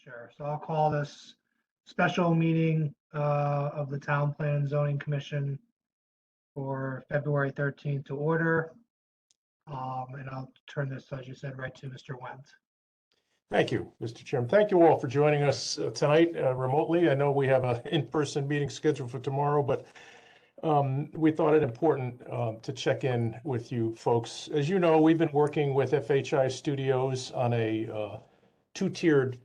Sure. So I'll call this special meeting of the Town Plan and Zoning Commission for February 13th to order. And I'll turn this, as you said, right to Mr. Wendt. Thank you, Mr. Chairman. Thank you all for joining us tonight remotely. I know we have an in-person meeting scheduled for tomorrow, but we thought it important to check in with you folks. As you know, we've been working with FHI Studios on a two-tiered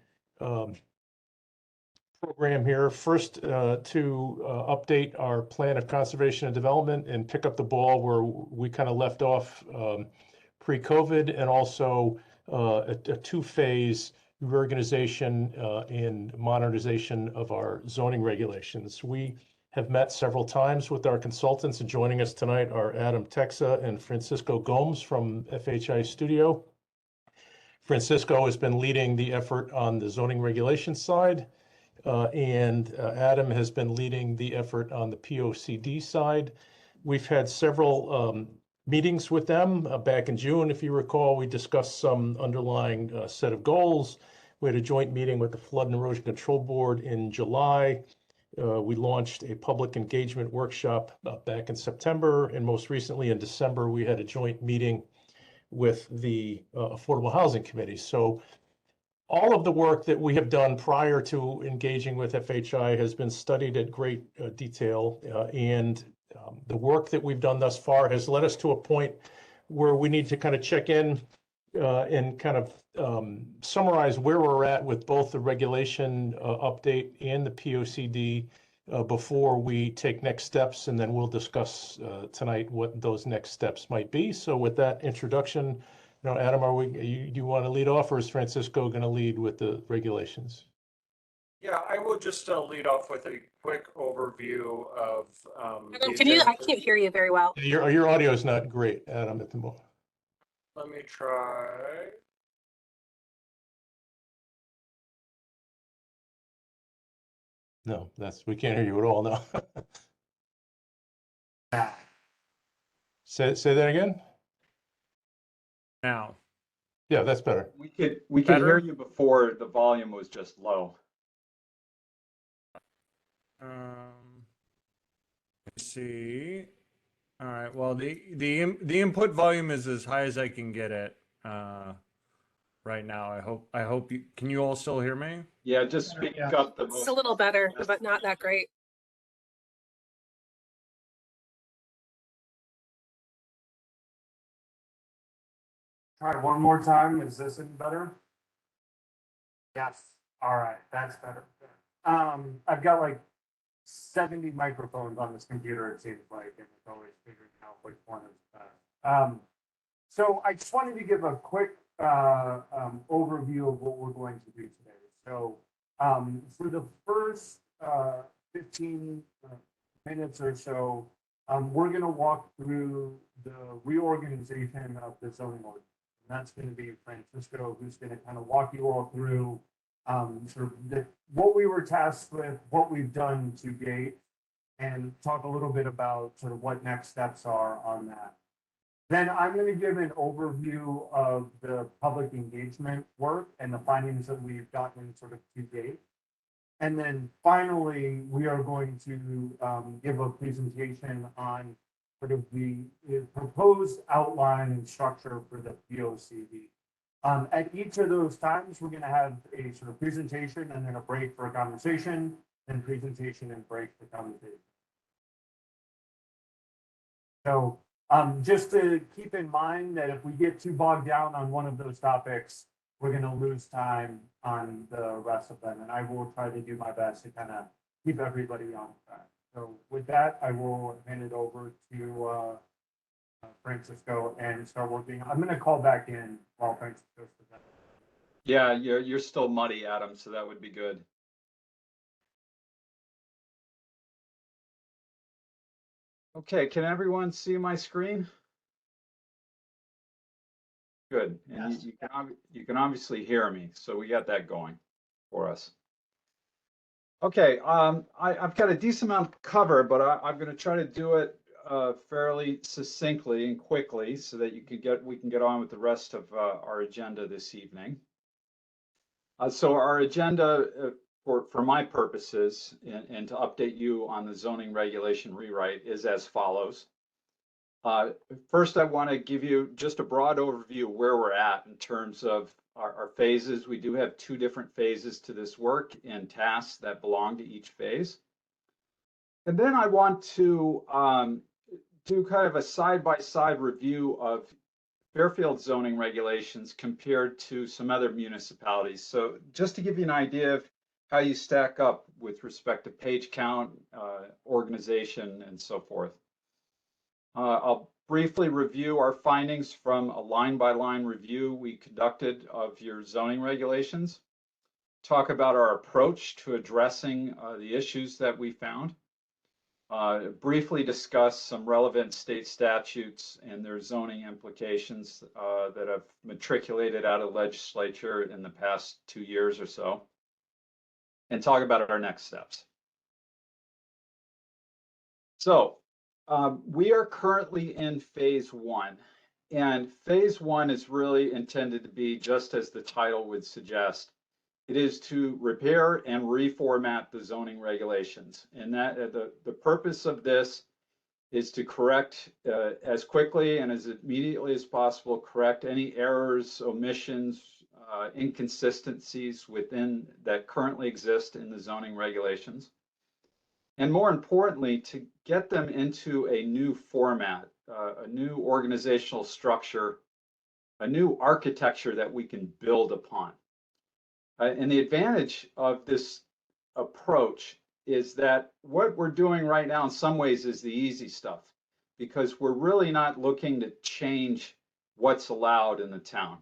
program here. First, to update our plan of conservation and development and pick up the ball where we kind of left off pre-COVID, and also a two-phase reorganization and modernization of our zoning regulations. We have met several times with our consultants, and joining us tonight are Adam Texa and Francisco Gomes from FHI Studio. Francisco has been leading the effort on the zoning regulation side, and Adam has been leading the effort on the POCD side. We've had several meetings with them back in June. If you recall, we discussed some underlying set of goals. We had a joint meeting with the Flood and Erosion Control Board in July. We launched a public engagement workshop back in September, and most recently in December, we had a joint meeting with the Affordable Housing Committee. So all of the work that we have done prior to engaging with FHI has been studied at great detail, and the work that we've done thus far has led us to a point where we need to kind of check in and kind of summarize where we're at with both the regulation update and the POCD before we take next steps, and then we'll discuss tonight what those next steps might be. So with that introduction, Adam, do you want to lead off, or is Francisco going to lead with the regulations? Yeah, I will just lead off with a quick overview of. I can't hear you very well. Your audio is not great, Adam, at the moment. Let me try. No, we can't hear you at all now. Say that again. Now. Yeah, that's better. We could hear you before. The volume was just low. Let's see. All right. Well, the input volume is as high as I can get it right now. I hope you can. You all still hear me? Yeah, just speak up. It's a little better, but not that great. Try one more time. Is this any better? Yes. All right, that's better. I've got like 70 microphones on this computer, it seems like, and it's always figuring out which one is best. So I just wanted to give a quick overview of what we're going to do today. So for the first 15 minutes or so, we're going to walk through the reorganization of the zoning ordinance. And that's going to be Francisco, who's going to kind of walk you all through sort of what we were tasked with, what we've done to date, and talk a little bit about sort of what next steps are on that. Then I'm going to give an overview of the public engagement work and the findings that we've gotten sort of to date. And then finally, we are going to give a presentation on sort of the proposed outline and structure for the POCD. At each of those times, we're going to have a sort of presentation and then a break for a conversation, then presentation and break for conversation. So just to keep in mind that if we get too bogged down on one of those topics, we're going to lose time on the rest of them. And I will try to do my best to kind of keep everybody on track. So with that, I will hand it over to Francisco and start working. I'm going to call back in while Francisco does that. Yeah, you're still muddy, Adam, so that would be good. Okay, can everyone see my screen? Good. And Yes. you can obviously hear me, so we got that going for us. Okay, I've got a decent amount to cover, but I'm going to try to do it fairly succinctly and quickly so that we can get on with the rest of our agenda this evening. So our agenda for my purposes and to update you on the zoning regulation rewrite is as follows. First, I want to give you just a broad overview of where we're at in terms of our phases. We do have 2 different phases to this work and tasks that belong to each phase. And then I want to do kind of a side-by-side review of Fairfield zoning regulations compared to some other municipalities. So just to give you an idea of how you stack up with respect to page count, organization, and so forth. I'll briefly review our findings from a line-by-line review we conducted of your zoning regulations, talk about our approach to addressing the issues that we found, briefly discuss some relevant state statutes and their zoning implications that have matriculated out of legislature in the past 2 years or so, and talk about our next steps. So we are currently in phase 1, and phase 1 is really intended to be, just as the title would suggest, it is to repair and reformat the zoning regulations. And that the purpose of this is to correct as quickly and as immediately as possible, correct any errors, omissions, inconsistencies within that currently exist in the zoning regulations. And more importantly, to get them into a new format, a new organizational structure, a new architecture that we can build upon. And the advantage of this approach is that what we're doing right now in some ways is the easy stuff, because we're really not looking to change what's allowed in the town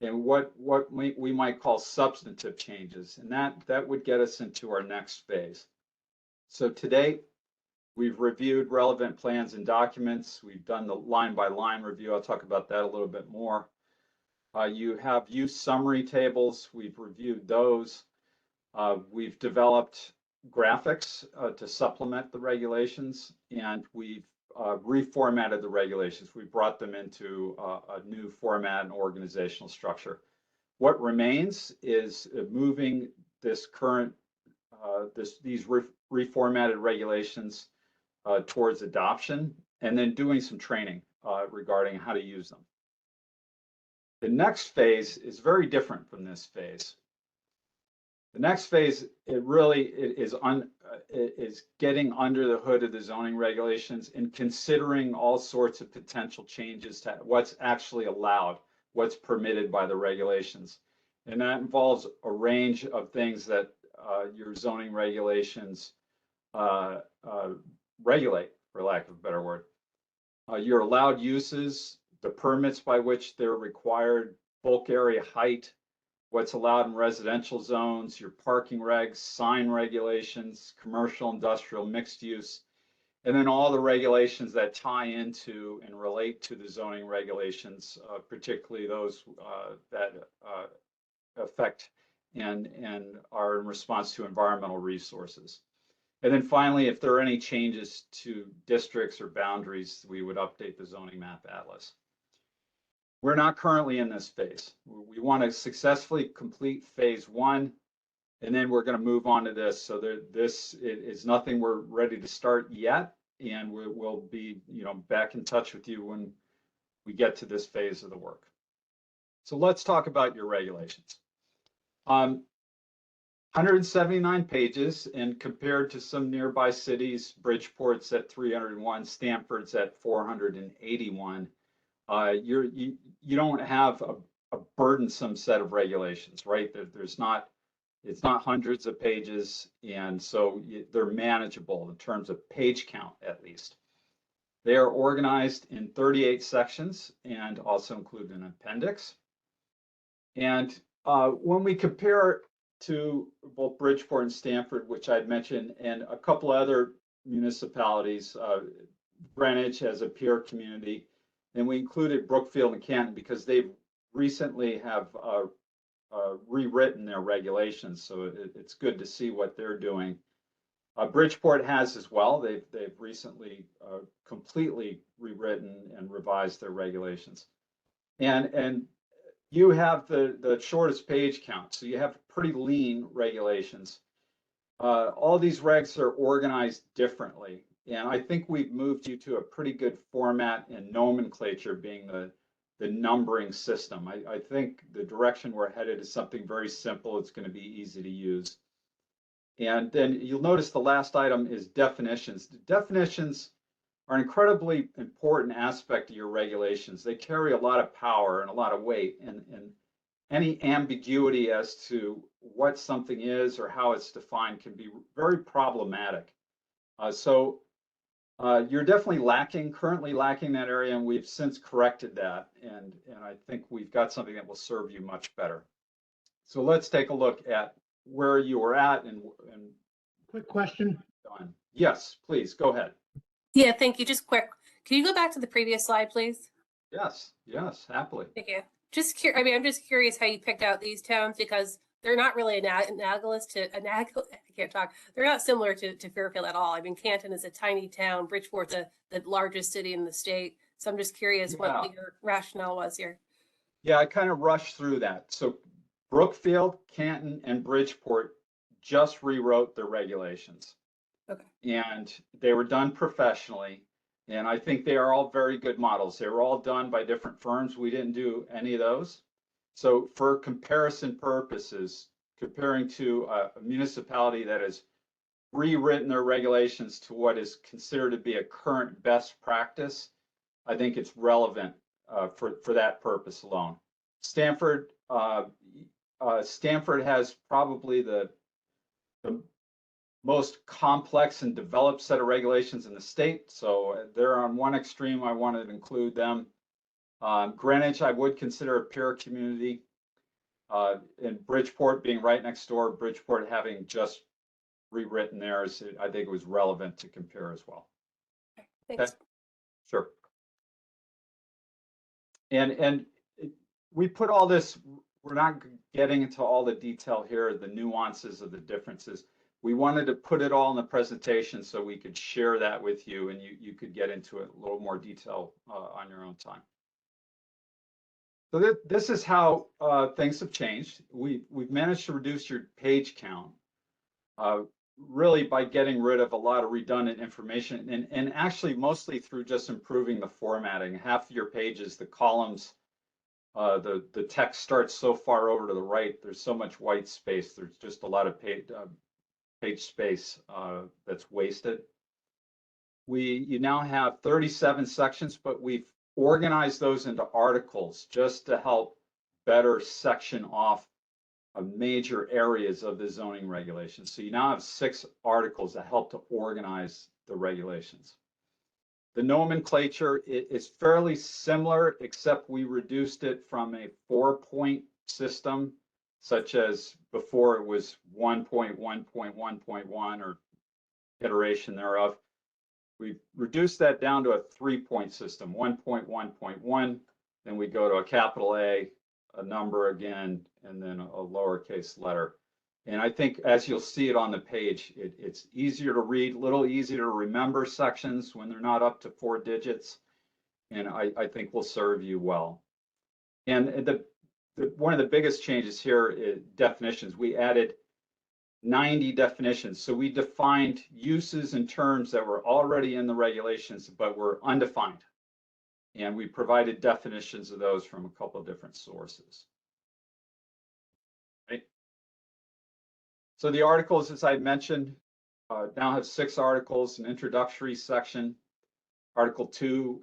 and what we might call substantive changes. And that would get us into our next phase. So today, we've reviewed relevant plans and documents. We've done the line-by-line review. I'll talk about that a little bit more. You have use summary tables. We've reviewed those. We've developed graphics to supplement the regulations, and we've reformatted the regulations. We brought them into a new format and organizational structure. What remains is moving this current, these reformatted regulations towards adoption, and then doing some training regarding how to use them. The next phase is very different from this phase. The next phase, is getting under the hood of the zoning regulations and considering all sorts of potential changes to what's actually allowed, what's permitted by the regulations. And that involves a range of things that your zoning regulations regulate, for lack of a better word. Your allowed uses, the permits by which they're required, bulk area height, what's allowed in residential zones, your parking regs, sign regulations, commercial, industrial, mixed use, and then all the regulations that tie into and relate to the zoning regulations, particularly those that affect and are in response to environmental resources. And then finally, if there are any changes to districts or boundaries, we would update the zoning map atlas. We're not currently in this phase. We want to successfully complete phase 1, and then we're going to move on to this. So this is nothing we're ready to start yet, and we'll be, back in touch with you when we get to this phase of the work. So let's talk about your regulations. 179 pages, and compared to some nearby cities, Bridgeport's at 301, Stamford's at 481. You don't have a burdensome set of regulations, right? It's not hundreds of pages, and so they're manageable in terms of page count, at least. They are organized in 38 sections and also include an appendix. And when we compare to both Bridgeport and Stamford, which I'd mentioned, and a couple other municipalities, Greenwich as a peer community, and we included Brookfield and Canton because they've recently have rewritten their regulations. So it's good to see what they're doing. Bridgeport has as well. They've recently completely rewritten and revised their regulations. And you have the shortest page count, so you have pretty lean regulations. All these regs are organized differently, and I think we've moved you to a pretty good format and nomenclature being the numbering system. I think the direction we're headed is something very simple. It's going to be easy to use. And then you'll notice the last item is definitions. Definitions are an incredibly important aspect of your regulations. They carry a lot of power and a lot of weight, and any ambiguity as to what something is or how it's defined can be very problematic. So you're definitely currently lacking that area, and we've since corrected that. And I think we've got something that will serve you much better. So let's take a look at where you were at and Quick question. done. Yes, please, go ahead. Yeah, thank you. Just quick. Can you go back to the previous slide, please? Yes, happily. Thank you. I mean, I'm just curious how you picked out these towns because they're not really analogous to I can't talk. They're not similar to Fairfield at all. I mean, Canton is a tiny town. Bridgeport's the largest city in the state. So I'm just curious what your rationale was here. Yeah, I kind of rushed through that. So Brookfield, Canton, and Bridgeport just rewrote their regulations. Okay. And they were done professionally. And I think they are all very good models. They were all done by different firms. We didn't do any of those. So for comparison purposes, comparing to a municipality that has rewritten their regulations to what is considered to be a current best practice, I think it's relevant for that purpose alone. Stanford has probably the most complex and developed set of regulations in the state. So they're on one extreme. I wanted to include them. Greenwich, I would consider a peer community. And Bridgeport being right next door, Bridgeport having just rewritten theirs, I think it was relevant to compare as well. Thanks. Okay. Sure. And we put all this, we're not getting into all the detail here, the nuances of the differences. We wanted to put it all in the presentation so we could share that with you and you could get into it a little more detail on your own time. So this is how things have changed. We've managed to reduce your page count really by getting rid of a lot of redundant information and actually mostly through just improving the formatting. Half of your pages, the columns, the text starts so far over to the right, there's so much white space, there's just a lot of page space that's wasted. You now have 37 sections, but we've organized those into articles just to help better section off major areas of the zoning regulations. So you now have 6 articles that help to organize the regulations. The nomenclature is fairly similar, except we reduced it from a 4-point system, such as before it was 1.1.1.1 or iteration thereof. We've reduced that down to a 3-point system, 1.1.1, then we go to a capital A, a number again, and then a lowercase letter. And I think as you'll see it on the page, it's easier to read, a little easier to remember sections when they're not up to 4 digits. And I think will serve you well. And one of the biggest changes here is definitions. We added 90 definitions. So we defined uses and terms that were already in the regulations, but were undefined. And we provided definitions of those from a couple of different sources. Right? So the articles, as I mentioned, now have 6 articles, an introductory section. Article 2,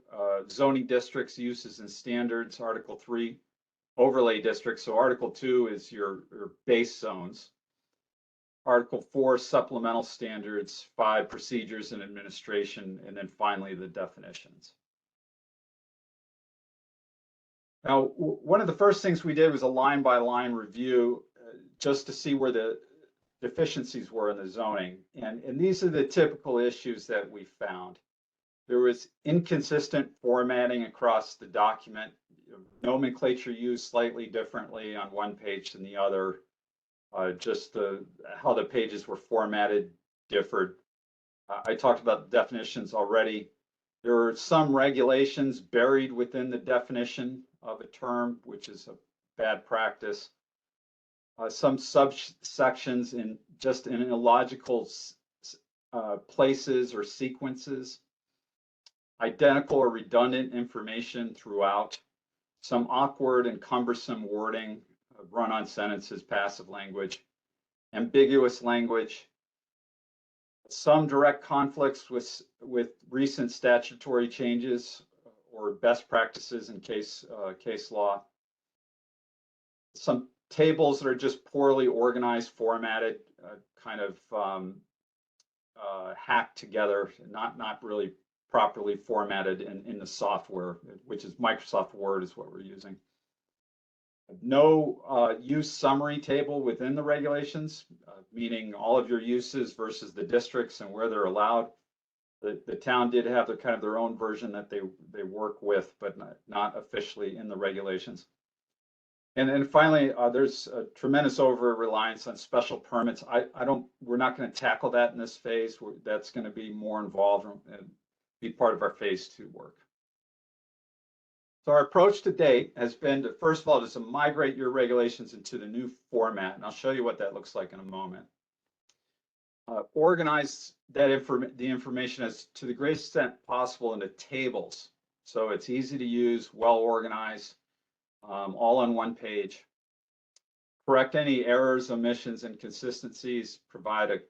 zoning districts, uses and standards. Article 3, overlay districts. So Article 2 is your base zones. Article 4, supplemental standards. 5, procedures and administration. And then finally, the definitions. Now, one of the first things we did was a line-by-line review just to see where the deficiencies were in the zoning. And these are the typical issues that we found. There was inconsistent formatting across the document, nomenclature used slightly differently on one page than the other. Just how the pages were formatted differed. I talked about the definitions already. There are some regulations buried within the definition of a term, which is bad practice. Some subsections in just in illogical places or sequences. Identical or redundant information throughout. Some awkward and cumbersome wording, run-on sentences, passive language, ambiguous language. Some direct conflicts with recent statutory changes or best practices in case law. Some tables that are just poorly organized, formatted, kind of hacked together, not really properly formatted in the software, which is Microsoft Word is what we're using. No use summary table within the regulations, meaning all of your uses versus the districts and where they're allowed. The town did have their own version that they work with, but not officially in the regulations. And then finally, there's a tremendous over-reliance on special permits. We're not going to tackle that in this phase. That's going to be more involved and be part of our phase 2 work. So our approach to date has been to, first of all, just to migrate your regulations into the new format. And I'll show you what that looks like in a moment. Organize the information as to the greatest extent possible into tables. So it's easy to use, well organized, all on one page. Correct any errors, omissions, inconsistencies, provide a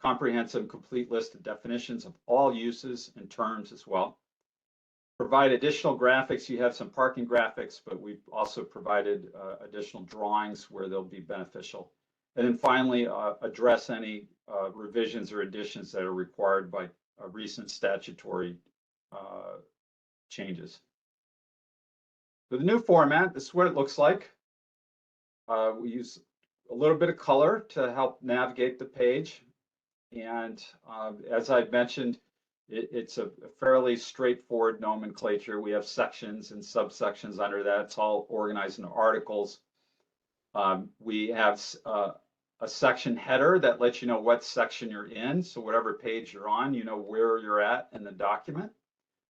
comprehensive, complete list of definitions of all uses and terms as well. Provide additional graphics. You have some parking graphics, but we've also provided additional drawings where they'll be beneficial. And then finally, address any revisions or additions that are required by recent statutory changes. For the new format, this is what it looks like. We use a little bit of color to help navigate the page. And as I've mentioned, it's a fairly straightforward nomenclature. We have sections and subsections under that. It's all organized into articles. We have a section header that lets you know what section you're in. So whatever page you're on, you know where you're at in the document,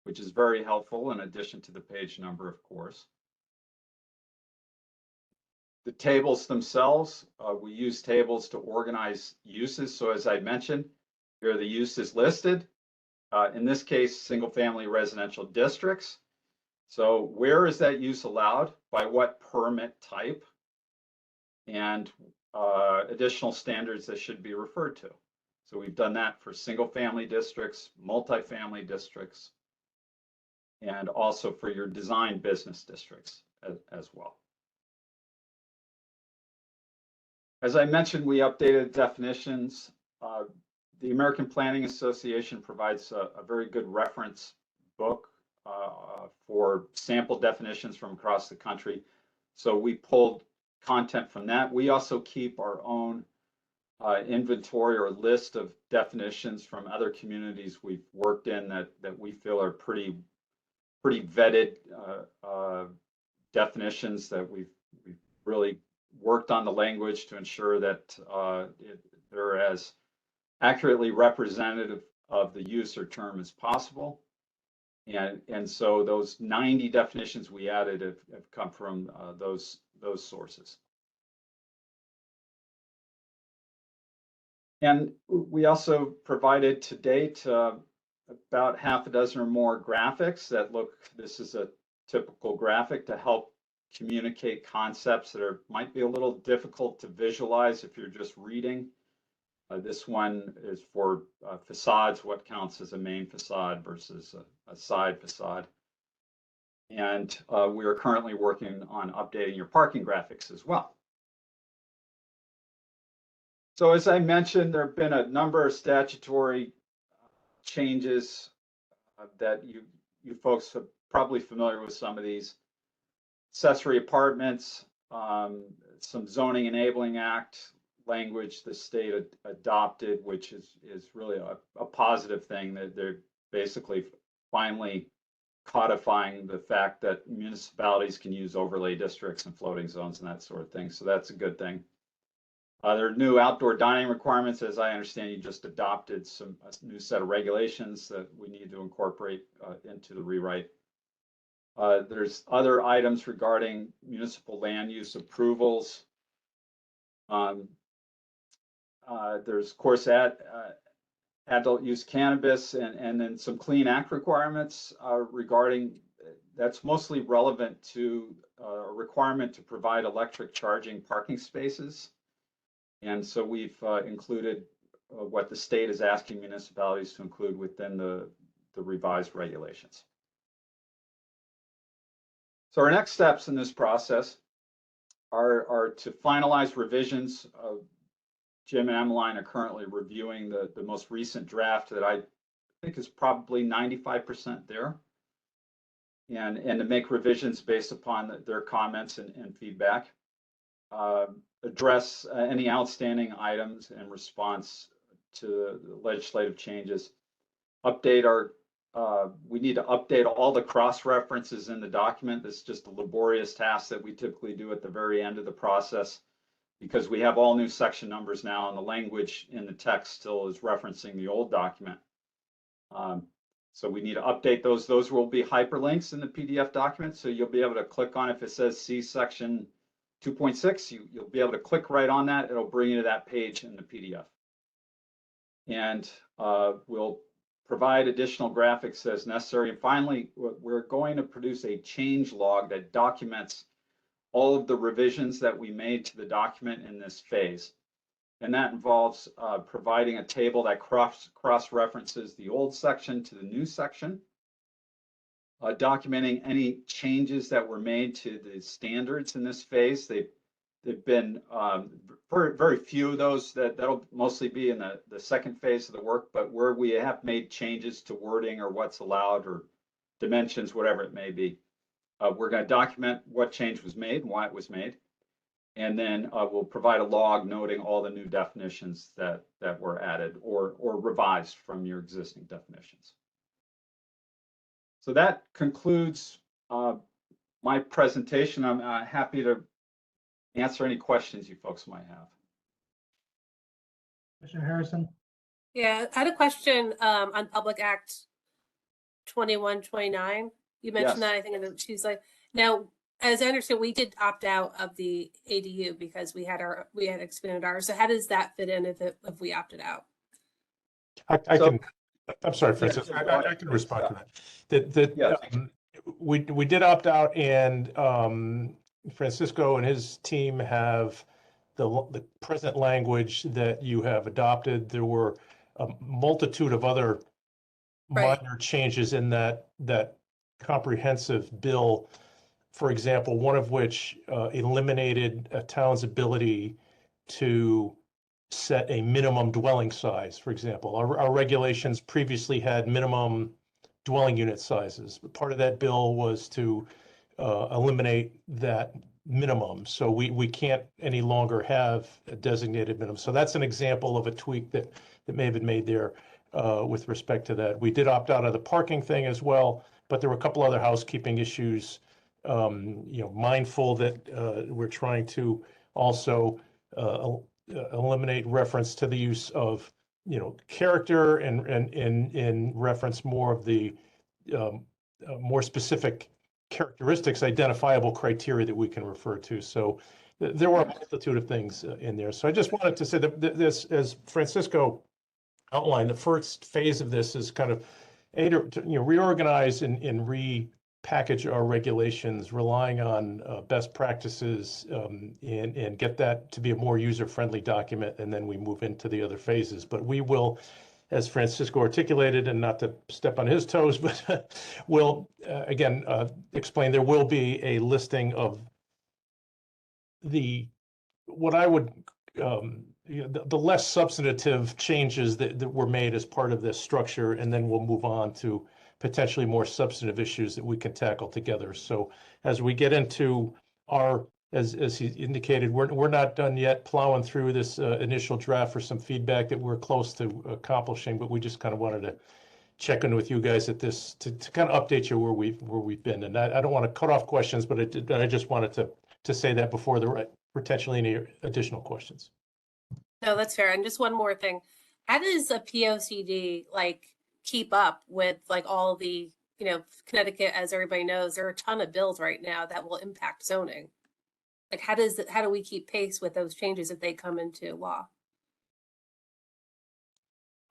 which is very helpful in addition to the page number, of course. The tables themselves, we use tables to organize uses. So as I mentioned, here are the uses listed. In this case, single-family residential districts. So where is that use allowed? By what permit type? And additional standards that should be referred to. So we've done that for single-family districts, multifamily districts, and also for your design business districts as well. As I mentioned, we updated definitions. The American Planning Association provides a very good reference book for sample definitions from across the country. So we pulled content from that. We also keep our own inventory or list of definitions from other communities we've worked in that we feel are pretty vetted definitions that we've really worked on the language to ensure that they're as accurately representative of the use or term as possible. And so those 90 definitions we added have come from those sources. And we also provided to date about half a dozen or more graphics that look, this is a typical graphic to help communicate concepts that might be a little difficult to visualize if you're just reading. This one is for facades, what counts as a main facade versus a side facade. And we are currently working on updating your parking graphics as well. So as I mentioned, there have been a number of statutory changes that you folks are probably familiar with some of these. Accessory apartments, some Zoning Enabling Act language the state adopted, which is really a positive thing, that they're basically finally codifying the fact that municipalities can use overlay districts and floating zones and that sort of thing. So that's a good thing. There are new outdoor dining requirements. As I understand, you just adopted a new set of regulations that we need to incorporate into the rewrite. There's other items regarding municipal land use approvals. There's, of course, adult use cannabis and then some Clean Act requirements regarding, that's mostly relevant to a requirement to provide electric charging parking spaces. And so we've included what the state is asking municipalities to include within the revised regulations. So our next steps in this process are to finalize revisions. Jim and Emmeline are currently reviewing the most recent draft that I think is probably 95% there, and to make revisions based upon their comments and feedback. Address any outstanding items in response to the legislative changes. Update our, we need to update all the cross references in the document. This is just a laborious task that we typically do at the very end of the process, because we have all new section numbers now and the language in the text still is referencing the old document. So we need to update those. Those will be hyperlinks in the PDF document. So you'll be able to click on, if it says see section 2.6, you'll be able to click right on that. It'll bring you to that page in the PDF. And we'll provide additional graphics as necessary. And finally, we're going to produce a change log that documents all of the revisions that we made to the document in this phase. And that involves providing a table that cross-references the old section to the new section, documenting any changes that were made to the standards in this phase. They've been very few of those. That'll mostly be in the second phase of the work, but where we have made changes to wording or what's allowed or dimensions, whatever it may be. We're going to document what change was made and why it was made. And then we'll provide a log noting all the new definitions that were added or revised from your existing definitions. So that concludes my presentation. I'm happy to answer any questions you folks might have. Commissioner Harrison? Yeah, I had a question on Public Act 2129. You mentioned Yes. that, I think, in the Tuesday. Now, as I understand, we did opt out of the ADU because we had expanded ours. So how does that fit in if we opted out? I'm sorry, Francis, I can respond to that. Yes. We did opt out, and Francisco and his team have the present language that you have adopted. There were a multitude of other minor changes in that comprehensive bill. For example, one of which eliminated a town's ability to set a minimum dwelling size. For example, our regulations previously had minimum dwelling unit sizes. But part of that bill was to eliminate that minimum. So we can't any longer have a designated minimum. So that's an example of a tweak that may have been made there with respect to that. We did opt out of the parking thing as well, but there were a couple other housekeeping issues. Mindful that we're trying to also eliminate reference to the use of, character and in reference more of the more specific characteristics, identifiable criteria that we can refer to. So there were a multitude of things in there. So I just wanted to say that this, as Francisco outlined, the first phase of this is kind of reorganize and repackage our regulations, relying on best practices and get that to be a more user-friendly document, and then we move into the other phases. But we will, as Francisco articulated, and not to step on his toes, but we'll again explain, there will be a listing of what I would the less substantive changes that were made as part of this structure, and then we'll move on to potentially more substantive issues that we can tackle together. So as we get into as he indicated, we're not done yet plowing through this initial draft for some feedback that we're close to accomplishing, but we just kind of wanted to check in with you guys at this to kind of update you where we've been. And I don't want to cut off questions, but I just wanted to say that before there potentially any additional questions. No, that's fair. And just one more thing. How does a POCD keep up with all the you know, Connecticut, as everybody knows, there are a ton of bills right now that will impact zoning. Like, how do we keep pace with those changes if they come into law?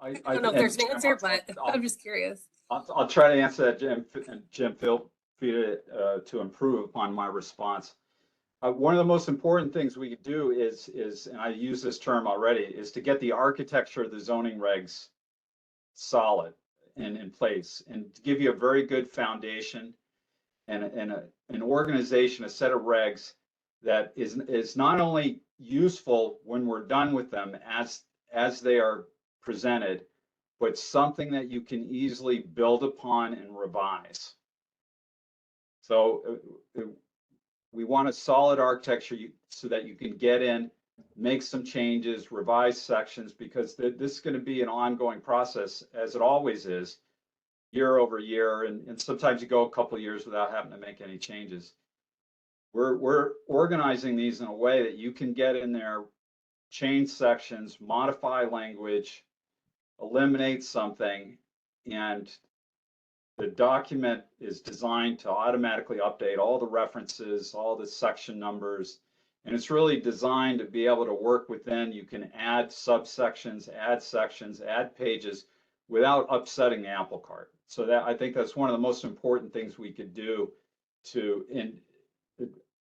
I don't know if there's an answer, but I'm just curious. I'll try to answer that, Jim. And Jim, feel free to improve upon my response. One of the most important things we could do is, and I use this term already, is to get the architecture of the zoning regs solid and in place, and to give you a very good foundation and an organization, a set of regs that is not only useful when we're done with them as they are presented, but something that you can easily build upon and revise. So we want a solid architecture so that you can get in, make some changes, revise sections, because this is going to be an ongoing process, as it always is, year over year. And sometimes you go a couple of years without having to make any changes. We're organizing these in a way that you can get in there, change sections, modify language, eliminate something, and the document is designed to automatically update all the references, all the section numbers, and it's really designed to be able to work within. You can add subsections, add sections, add pages without upsetting the apple cart. So that, I think that's one of the most important things we could do in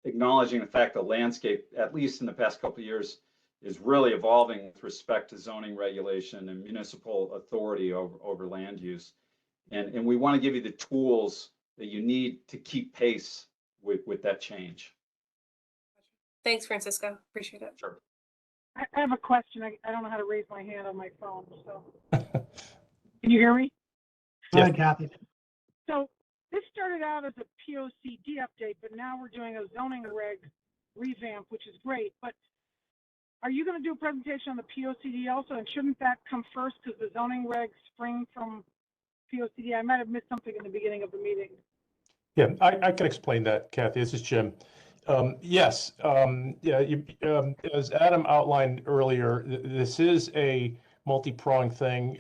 acknowledging the fact that landscape, at least in the past couple of years, is really evolving with respect to zoning regulation and municipal authority over land use. And we want to give you the tools that you need to keep pace with that change. Thanks, Francisco. Appreciate it. Sure. I have a question. I don't know how to raise my hand on my phone, so. Can you hear me? Go ahead, Kathy. So this started out as a POCD update, but now we're doing a zoning reg revamp, which is great. But are you going to do a presentation on the POCD also? And shouldn't that come first because the zoning regs spring from POCD? I might have missed something in the beginning of the meeting. Yeah, I can explain that, Kathy. This is Jim. Yes, as Adam outlined earlier, this is a multi-pronged thing,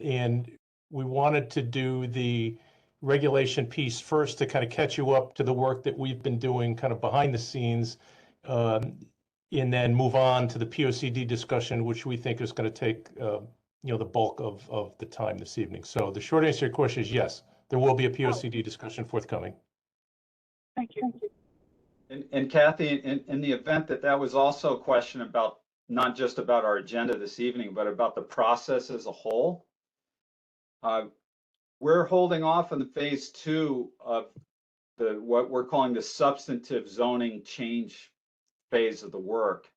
and we wanted to do the regulation piece first to kind of catch you up to the work that we've been doing kind of behind the scenes, and then move on to the POCD discussion, which we think is going to take the bulk of the time this evening. So the short answer to your question is yes, there will be a POCD discussion forthcoming. Thank you. And Kathy, in the event that was also a question about not just about our agenda this evening, but about the process as a whole, we're holding off on the phase 2 of what we're calling the substantive zoning change phase of the work,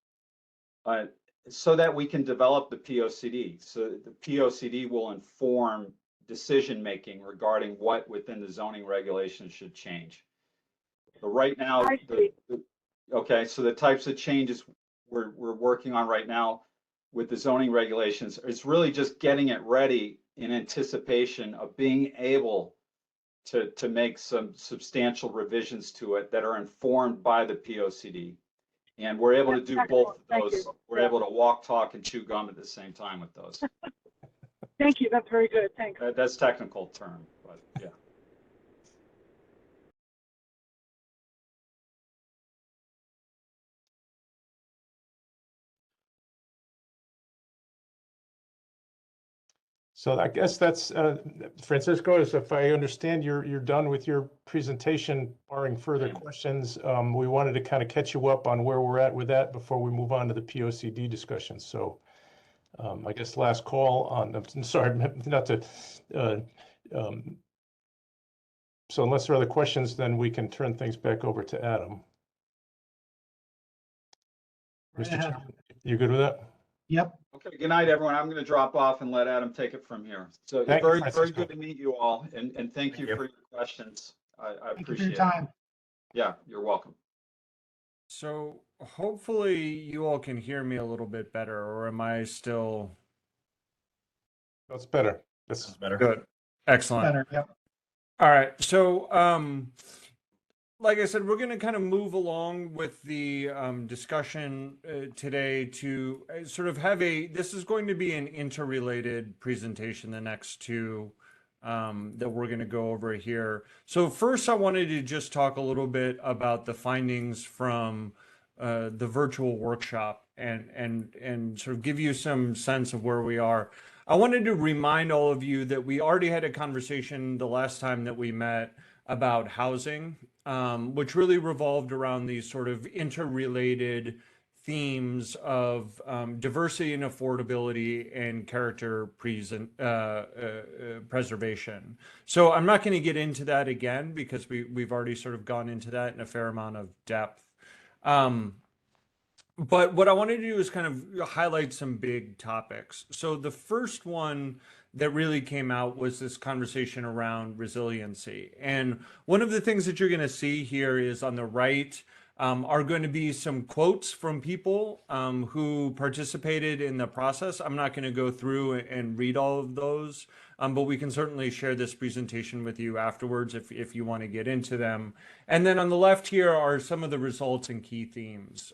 so that we can develop the POCD. So the POCD will inform decision making regarding what within the zoning regulations should change. But right now, okay, so the types of changes we're working on right now with the zoning regulations is really just getting it ready in anticipation of being able to make some substantial revisions to it that are informed by the POCD. And we're able to do both of those. We're able to walk, talk, and chew gum at the same time with those. Thank you. That's very good. Thanks. That's technical term, but yeah. So I guess that's, Francisco, is if I understand, you're done with your presentation, barring further questions. We wanted to kind of catch you up on where we're at with that before we move on to the POCD discussion. So I guess last call on, I'm sorry, not to, so unless there are other questions, then we can turn things back over to Adam. Mr. Chairman, you good with that? Yep. Okay, good night, everyone. I'm going to drop off and let Adam take it from here. So Thank you, very Francisco. good to meet you all, and thank you for your questions. I Thank you for appreciate your it. time. Yeah, you're welcome. So hopefully you all can hear me a little bit better, or am I still That's better. This is better. good? Excellent. Better. Yep. All right. So, like I said, we're going to kind of move along with the discussion today to sort of have this is going to be an interrelated presentation, the next two that we're going to go over here. So first, I wanted to just talk a little bit about the findings from the virtual workshop and sort of give you some sense of where we are. I wanted to remind all of you that we already had a conversation the last time that we met about housing, which really revolved around these sort of interrelated themes of diversity and affordability and character preservation. So I'm not going to get into that again because we've already sort of gone into that in a fair amount of depth. But what I wanted to do is kind of highlight some big topics. So the first one that really came out was this conversation around resiliency. And one of the things that you're going to see here is on the right are going to be some quotes from people who participated in the process. I'm not going to go through and read all of those, but we can certainly share this presentation with you afterwards if you want to get into them. And then on the left here are some of the results and key themes.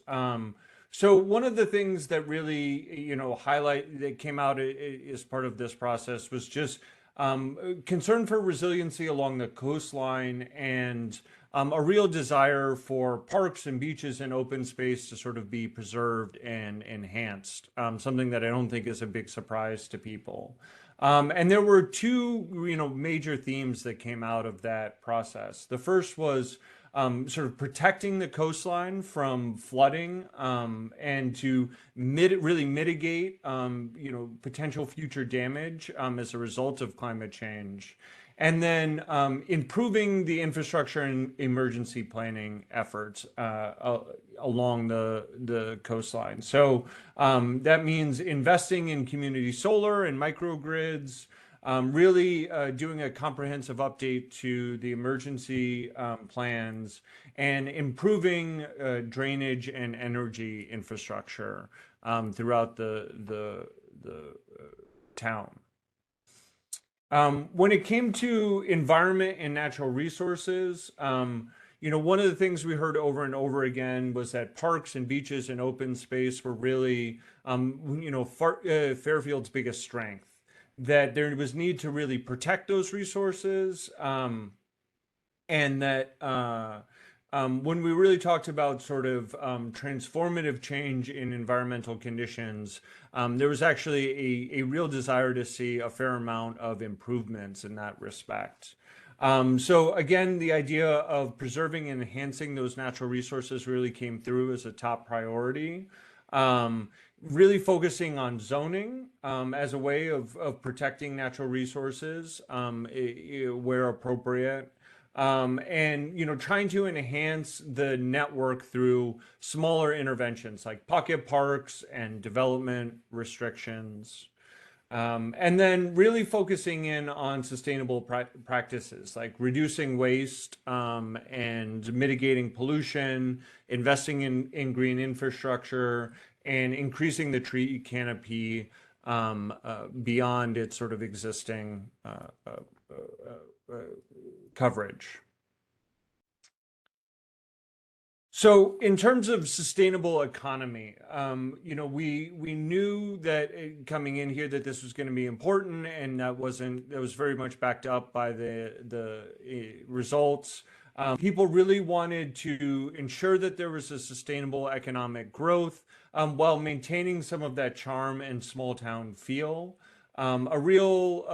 So one of the things that really, that came out as part of this process was just concern for resiliency along the coastline and a real desire for parks and beaches and open space to sort of be preserved and enhanced, something that I don't think is a big surprise to people. And there were two, major themes that came out of that process. The first was sort of protecting the coastline from flooding and to really mitigate, potential future damage as a result of climate change. And then improving the infrastructure and emergency planning efforts along the coastline. So that means investing in community solar and microgrids, really doing a comprehensive update to the emergency plans and improving drainage and energy infrastructure throughout the town. When it came to environment and natural resources, one of the things we heard over and over again was that parks and beaches and open space were really, Fairfield's biggest strength. That there was need to really protect those resources, and that when we really talked about sort of transformative change in environmental conditions, there was actually a real desire to see a fair amount of improvements in that respect. So again, the idea of preserving and enhancing those natural resources really came through as a top priority. Really focusing on zoning as a way of protecting natural resources where appropriate. And trying to enhance the network through smaller interventions like pocket parks and development restrictions. And then really focusing in on sustainable practices like reducing waste and mitigating pollution, investing in green infrastructure, and increasing the tree canopy beyond its sort of existing coverage. So in terms of sustainable economy, we knew that coming in here that this was going to be important, and that was very much backed up by the results. People really wanted to ensure that there was a sustainable economic growth while maintaining some of that charm and small town feel. A real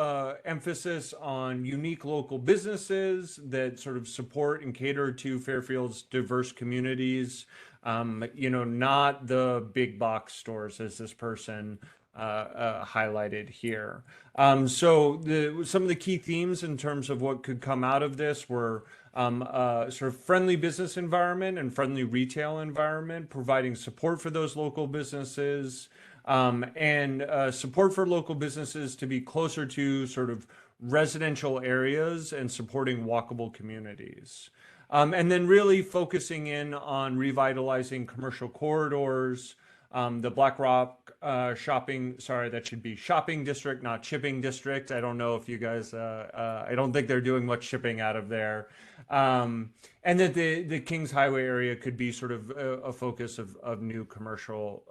emphasis on unique local businesses that sort of support and cater to Fairfield's diverse communities, not the big box stores as this person highlighted here. So some of the key themes in terms of what could come out of this were sort of friendly business environment and friendly retail environment, providing support for those local businesses, and support for local businesses to be closer to sort of residential areas and supporting walkable communities. And then really focusing in on revitalizing commercial corridors, the Black Rock shopping district, not shipping district. I don't know if you guys, I don't think they're doing much shipping out of there. And that the Kings Highway area could be sort of a focus of new commercial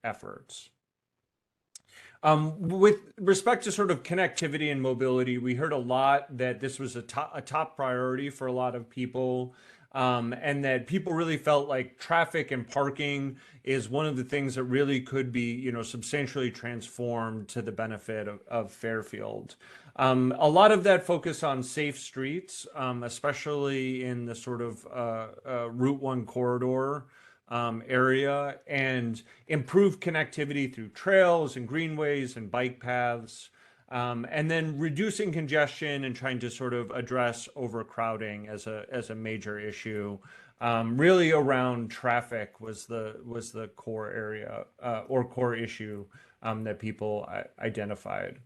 efforts. With respect to sort of connectivity and mobility, we heard a lot that this was a top priority for a lot of people, and that people really felt like traffic and parking is one of the things that really could be, substantially transformed to the benefit of Fairfield. A lot of that focus on safe streets, especially in the sort of Route 1 corridor area, and improve connectivity through trails and greenways and bike paths, and then reducing congestion and trying to sort of address overcrowding as a major issue. Really around traffic was the core area or core issue that people identified.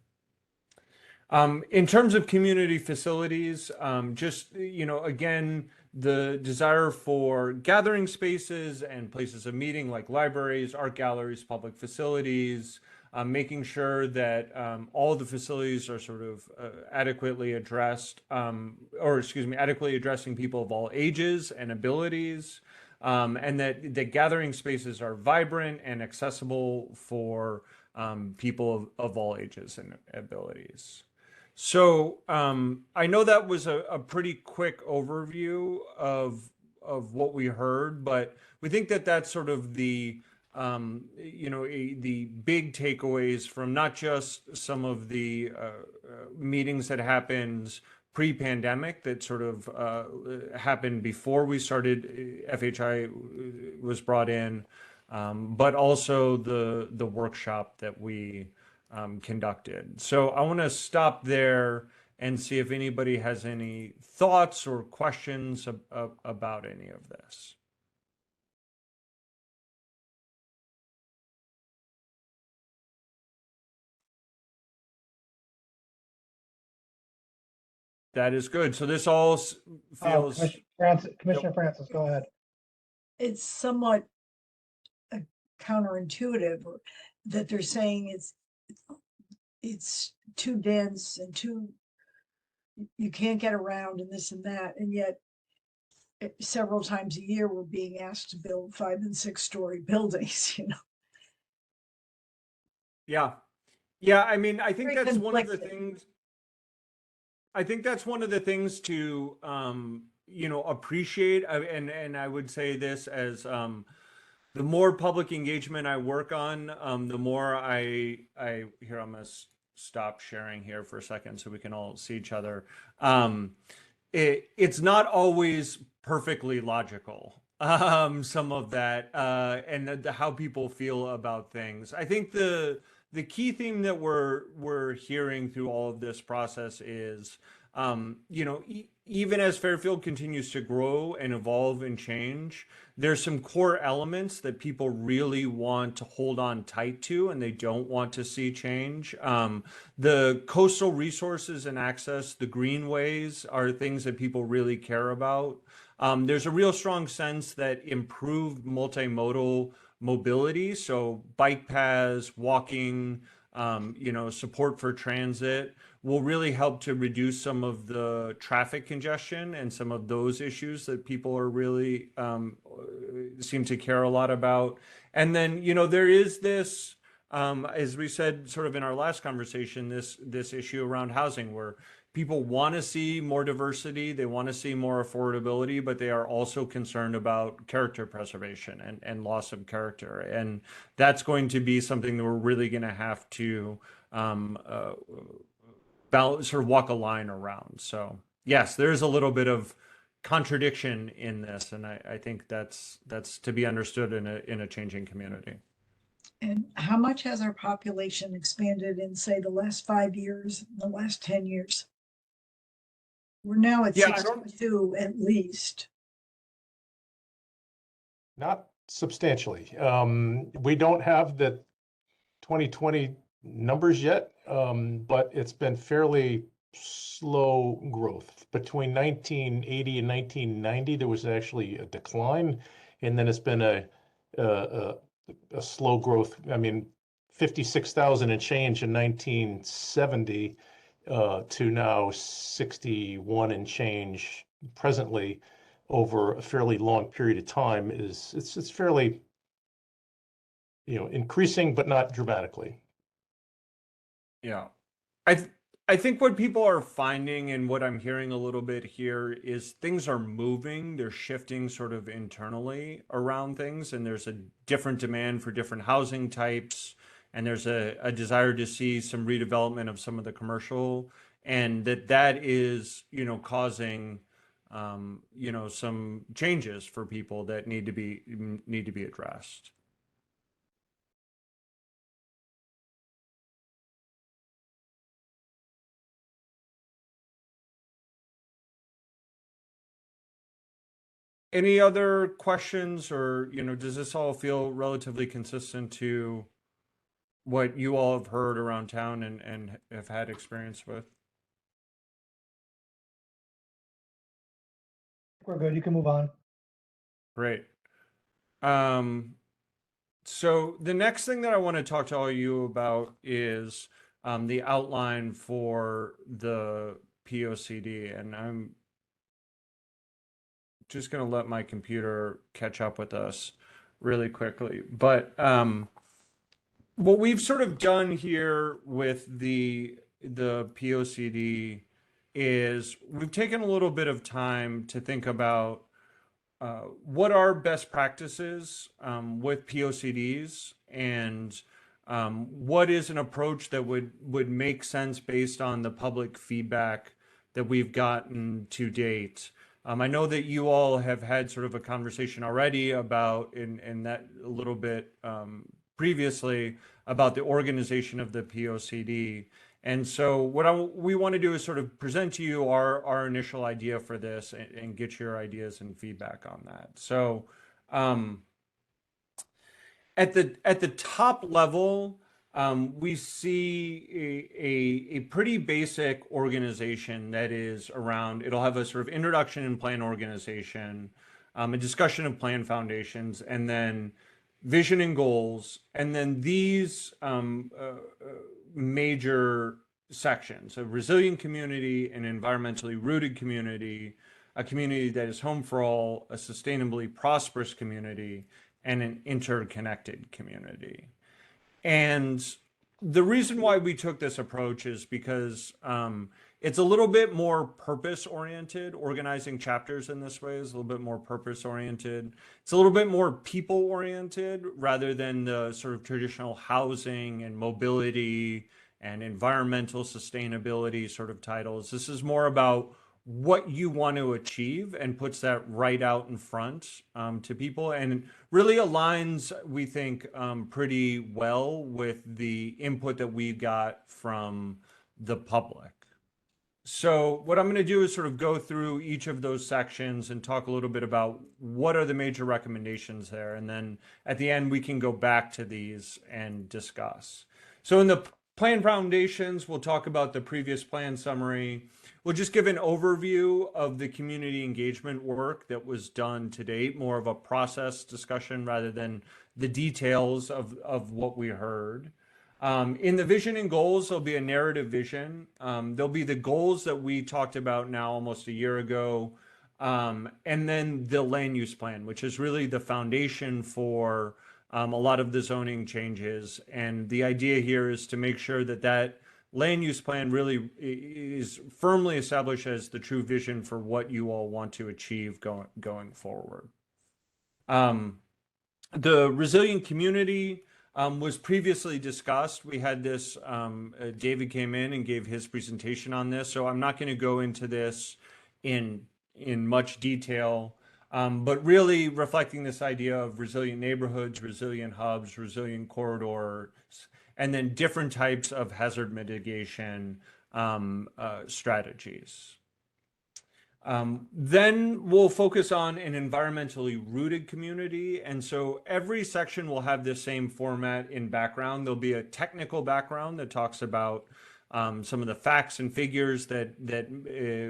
In terms of community facilities, just, again, the desire for gathering spaces and places of meeting like libraries, art galleries, public facilities, making sure that all the facilities are sort of adequately addressed, adequately addressing people of all ages and abilities, and that the gathering spaces are vibrant and accessible for people of all ages and abilities. So I know that was a pretty quick overview of what we heard, but we think that that's sort of the the big takeaways from not just some of the meetings that happened pre-pandemic that sort of happened before we started, FHI was brought in, but also the workshop that we conducted. So I want to stop there and see if anybody has any thoughts or questions about any of this. That is good. So this all feels. Commissioner Francis, go ahead. It's somewhat counterintuitive that they're saying it's too dense and you can't get around and this and that, and yet several times a year we're being asked to build 5- and 6-story buildings. Yeah. I mean, I think Very that's one of the conflicted. things. I think that's one of the things to appreciate, and I would say this as the more public engagement I work on, the more I here, I'm gonna stop sharing here for a second so we can all see each other. It's not always perfectly logical, some of that, and how people feel about things. I think the key theme that we're hearing through all of this process is, even as Fairfield continues to grow and evolve and change, there's some core elements that people really want to hold on tight to and they don't want to see change. The coastal resources and access, the greenways, are things that people really care about. There's a real strong sense that improved multimodal mobility, so bike paths, walking, support for transit, will really help to reduce some of the traffic congestion and some of those issues that people are really seem to care a lot about. And then, there is this, as we said sort of in our last conversation, this issue around housing where people want to see more diversity, they want to see more affordability, but they are also concerned about character preservation and loss of character. And that's going to be something that we're really going to have to sort of walk a line around. So yes, there's a little bit of contradiction in this, and I think that's to be understood in a changing community. And how much has our population expanded in, say, the last 5 years, the last 10 years? We're now at Yeah, I don't- 62 at least. Not substantially. We don't have the 2020 numbers yet, but it's been fairly slow growth. Between 1980 and 1990, there was actually a decline, and then it's been a slow growth. I mean, 56,000 and change in 1970 to now 61 and change presently over a fairly long period of time it's fairly increasing, but not dramatically. Yeah. I think what people are finding and what I'm hearing a little bit here is things are moving, they're shifting sort of internally around things, and there's a different demand for different housing types, and there's a desire to see some redevelopment of some of the commercial, and that is, causing some changes for people that need to be addressed. Any other questions, or, does this all feel relatively consistent to what you all have heard around town and have had experience with? We're good. You can move on. Great. So the next thing that I want to talk to all of you about is the outline for the POCD, and I'm just going to let my computer catch up with us really quickly. But what we've sort of done here with the POCD is we've taken a little bit of time to think about what are best practices with POCDs, and what is an approach that would make sense based on the public feedback that we've gotten to date. I know that you all have had sort of a conversation already about, in that a little bit previously, about the organization of the POCD. And so what we want to do is sort of present to you our initial idea for this, and get your ideas and feedback on that. So at the top level, we see a pretty basic organization that is around, it'll have a sort of introduction and plan organization, a discussion of plan foundations, and then vision and goals, and then these major sections: a resilient community, an environmentally rooted community, a community that is home for all, a sustainably prosperous community, and an interconnected community. And the reason why we took this approach is because it's a little bit more purpose oriented. Organizing chapters in this way is a little bit more purpose oriented. It's a little bit more people oriented rather than the sort of traditional housing and mobility and environmental sustainability sort of titles. This is more about what you want to achieve and puts that right out in front to people, and really aligns, we think, pretty well with the input that we got from the public. So what I'm going to do is sort of go through each of those sections and talk a little bit about what are the major recommendations there. And then at the end, we can go back to these and discuss. So in the plan foundations, we'll talk about the previous plan summary. We'll just give an overview of the community engagement work that was done to date, more of a process discussion rather than the details of what we heard. In the vision and goals, there'll be a narrative vision. There'll be the goals that we talked about now almost a year ago. And then the land use plan, which is really the foundation for a lot of the zoning changes. And the idea here is to make sure that that land use plan really is firmly established as the true vision for what you all want to achieve going forward. The resilient community was previously discussed. We had this, David came in and gave his presentation on this, so I'm not going to go into this in much detail, but really reflecting this idea of resilient neighborhoods, resilient hubs, resilient corridors, and then different types of hazard mitigation strategies. Then we'll focus on an environmentally rooted community. And so every section will have the same format in background. There'll be a technical background that talks about some of the facts and figures that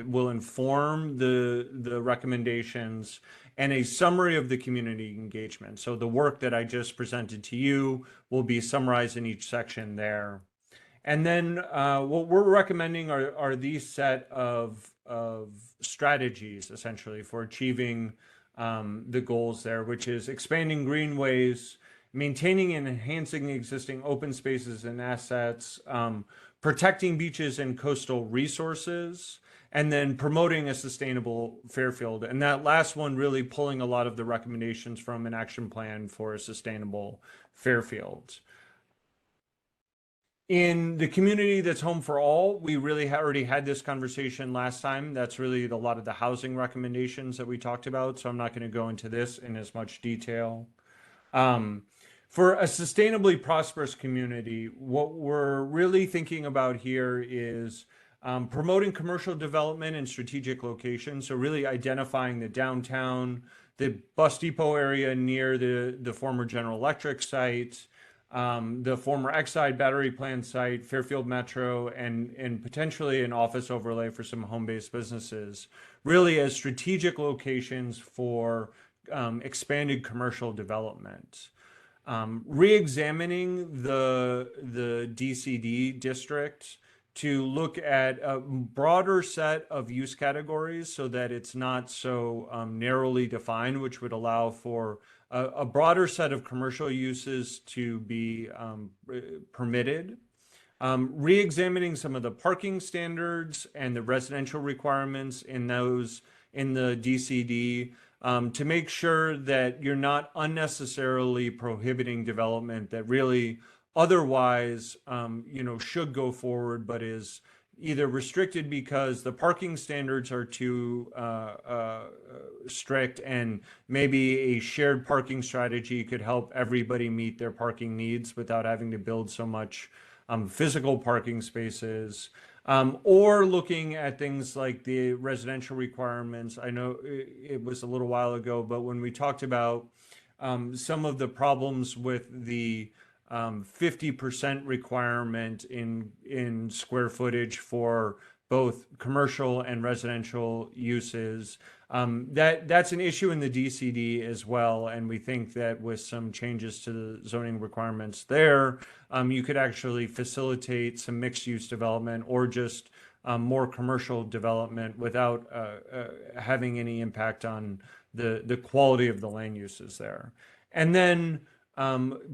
will inform the recommendations, and a summary of the community engagement. So the work that I just presented to you will be summarized in each section there. And then what we're recommending are these set of strategies, essentially, for achieving the goals there, which is expanding greenways, maintaining and enhancing existing open spaces and assets, protecting beaches and coastal resources, and then promoting a sustainable Fairfield. And that last one really pulling a lot of the recommendations from an action plan for a sustainable Fairfield. In the community that's home for all, we really already had this conversation last time. That's really a lot of the housing recommendations that we talked about. So I'm not going to go into this in as much detail. For a sustainably prosperous community, what we're really thinking about here is promoting commercial development in strategic locations. So really identifying the downtown, the bus depot area near the former General Electric site, the former Exide battery plant site, Fairfield Metro, and potentially an office overlay for some home-based businesses, really as strategic locations for expanded commercial development. Re-examining the DCD district to look at a broader set of use categories so that it's not so narrowly defined, which would allow for a broader set of commercial uses to be permitted. Re-examining some of the parking standards and the residential requirements in the DCD to make sure that you're not unnecessarily prohibiting development that really otherwise, should go forward, but is either restricted because the parking standards are too strict, and maybe a shared parking strategy could help everybody meet their parking needs without having to build so much physical parking spaces. Or looking at things like the residential requirements. I know it was a little while ago, but when we talked about some of the problems with the 50% requirement in square footage for both commercial and residential uses, that's an issue in the DCD as well. And we think that with some changes to the zoning requirements there, you could actually facilitate some mixed use development or just more commercial development without having any impact on the quality of the land uses there. And then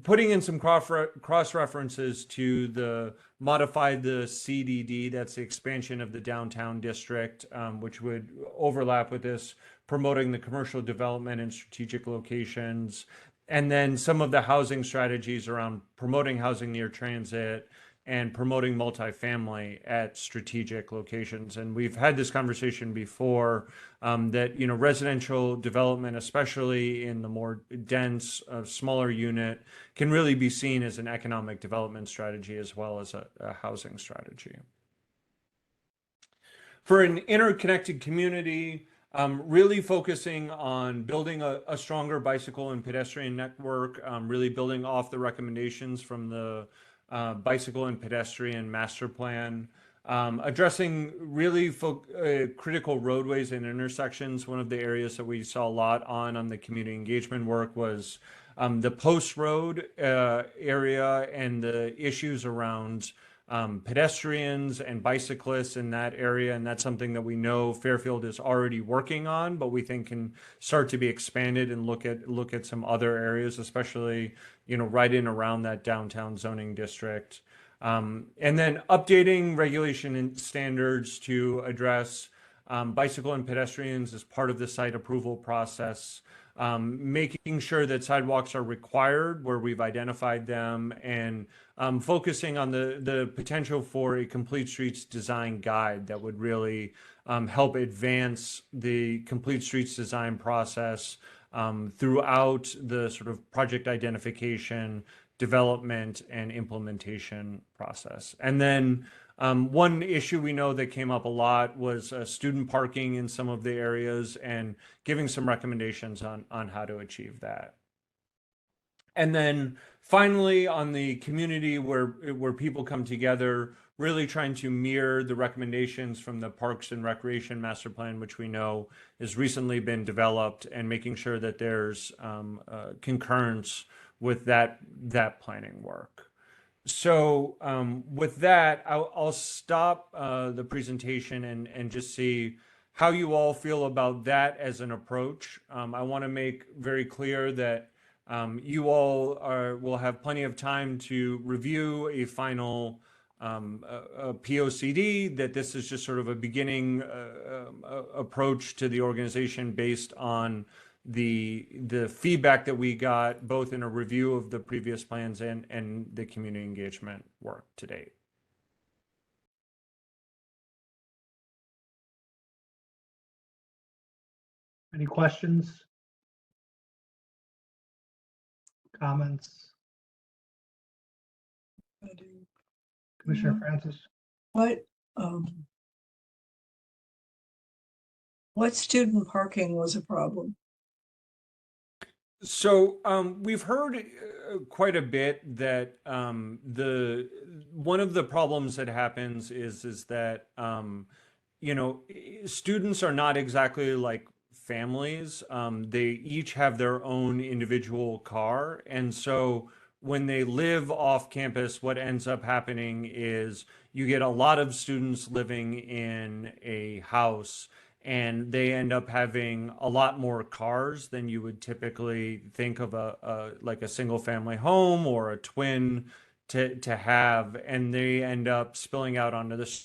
putting in some cross references to the CDD, that's the expansion of the downtown district, which would overlap with this, promoting the commercial development in strategic locations, and then some of the housing strategies around promoting housing near transit and promoting multifamily at strategic locations. And we've had this conversation before that, residential development, especially in the more dense, smaller unit, can really be seen as an economic development strategy as well as a housing strategy. For an interconnected community, really focusing on building a stronger bicycle and pedestrian network, really building off the recommendations from the bicycle and pedestrian master plan, addressing really critical roadways and intersections. One of the areas that we saw a lot on the community engagement work was the post road area and the issues around pedestrians and bicyclists in that area. And that's something that we know Fairfield is already working on, but we think can start to be expanded and look at some other areas, especially, right in around that downtown zoning district. And then updating regulation and standards to address bicycle and pedestrians as part of the site approval process. Making sure that sidewalks are required where we've identified them, and focusing on the potential for a complete streets design guide that would really help advance the complete streets design process throughout the sort of project identification, development, and implementation process. And then one issue we know that came up a lot was student parking in some of the areas, and giving some recommendations on how to achieve that. And then finally, on the community where people come together, really trying to mirror the recommendations from the Parks and Recreation Master Plan, which we know has recently been developed, and making sure that there's concurrence with that planning work. So with that, I'll stop the presentation and just see how you all feel about that as an approach. I want to make very clear that you all will have plenty of time to review a final a POCD, that this is just sort of a beginning approach to the organization based on the feedback that we got both in a review of the previous plans and the community engagement work to date. Any questions? Comments? Commissioner Mhm. Francis? um, what student parking was a problem? So we've heard quite a bit that the one of the problems that happens is that you know, students are not exactly like families. They each have their own individual car, and so when they live off campus, what ends up happening is you get a lot of students living in a house, and they end up having a lot more cars than you would typically think of a like a single family home or a twin to have, and they end up spilling out onto the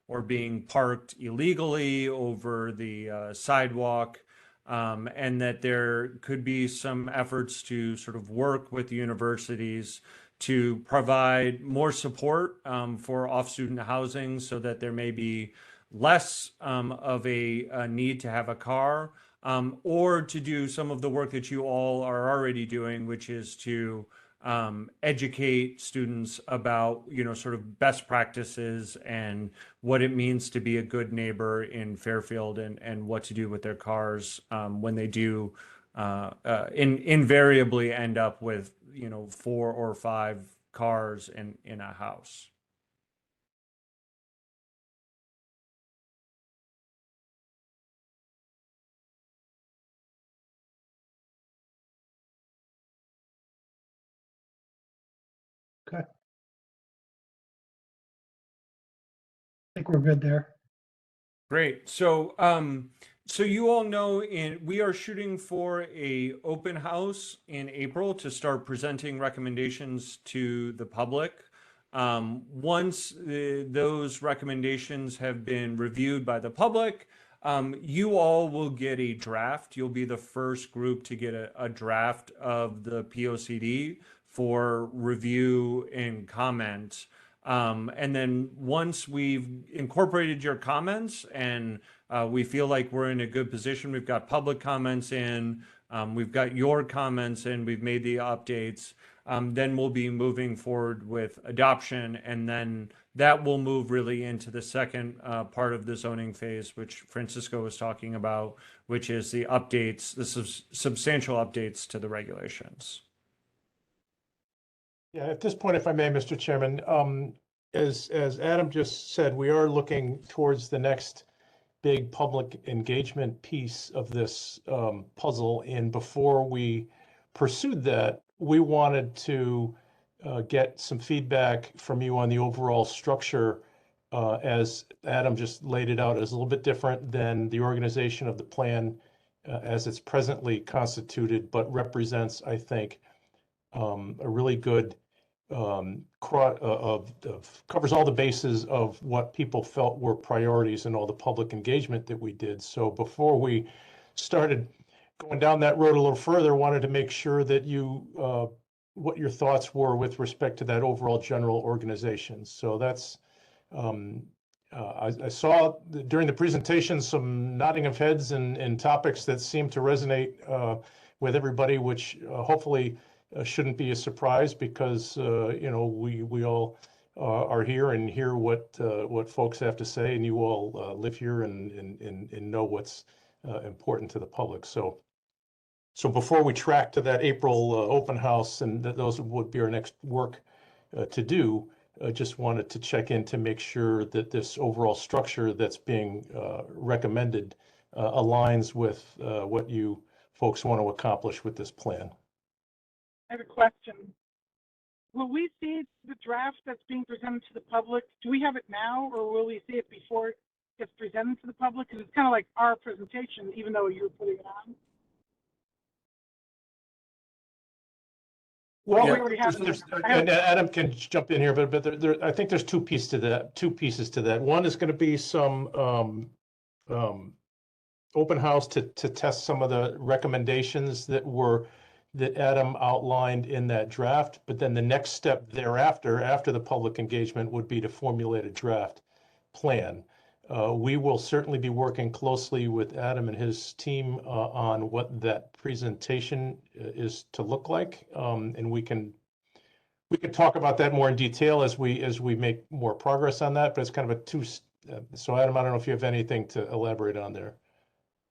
or being parked illegally over the sidewalk, and that there could be some efforts to sort of work with universities to provide more support for off-student housing so that there may be less of a need to have a car, or to do some of the work that you all are already doing, which is to educate students about, you know, sort of best practices and what it means to be a good neighbor in Fairfield, and what to do with their cars when they do invariably end up with, you know, 4 or 5 cars in a house. Okay. I think we're good there. Great. So, so you all know we are shooting for a open house in April to start presenting recommendations to the public. Once those recommendations have been reviewed by the public, you all will get a draft. You'll be the first group to get a draft of the POCD for review and comment. And then once we've incorporated your comments and we feel like we're in a good position, we've got public comments in, we've got your comments in, we've made the updates, then we'll be moving forward with adoption. And then that will move really into the second part of the zoning phase, which Francisco was talking about, which is the updates, the substantial updates to the regulations. Yeah, at this point, if I may, Mr. Chairman, as Adam just said, we are looking towards the next big public engagement piece of this puzzle. And before we pursued that, we wanted to get some feedback from you on the overall structure, as Adam just laid it out, is a little bit different than the organization of the plan as it's presently constituted, but represents, I think, a really good covers all the bases of what people felt were priorities and all the public engagement that we did. So before we started going down that road a little further, wanted to make sure that you what your thoughts were with respect to that overall general organization. So that's I saw during the presentation some nodding of heads and topics that seem to resonate with everybody, which hopefully shouldn't be a surprise, because you know, we all are here and hear what folks have to say, and you all live here and know what's important to the public. So before we track to that April open house, and those would be our next work to do, just wanted to check in to make sure that this overall structure that's being recommended aligns with what you folks want to accomplish with this plan. I have a question. Will we see the draft that's being presented to the public? Do we have it now, or will we see it before it gets presented to the public? Because it's kind of like our presentation, even though you're putting it on. Well, Yeah. We already have and Adam can jump in here, but I think there's two pieces to that. One is going to be some open house to test some of the recommendations that Adam outlined in that draft. But then the next step thereafter, after the public engagement, would be to formulate a draft plan. We will certainly be working closely with Adam and his team on what that presentation is to look like, and we can talk about that more in detail as we make more progress on that. But it's kind of a two. So Adam, I don't know if you have anything to elaborate on there.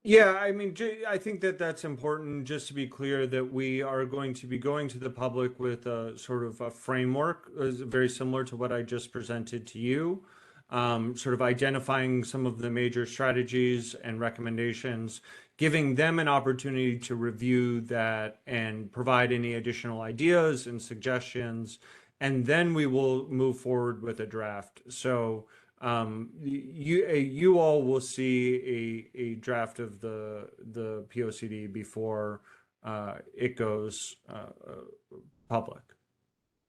Yeah, I mean, I think that that's important, just to be clear that we are going to be going to the public with a sort of a framework, very similar to what I just presented to you, sort of identifying some of the major strategies and recommendations, giving them an opportunity to review that and provide any additional ideas and suggestions, and then we will move forward with a draft. So you all will see a draft of the POCD before it goes public.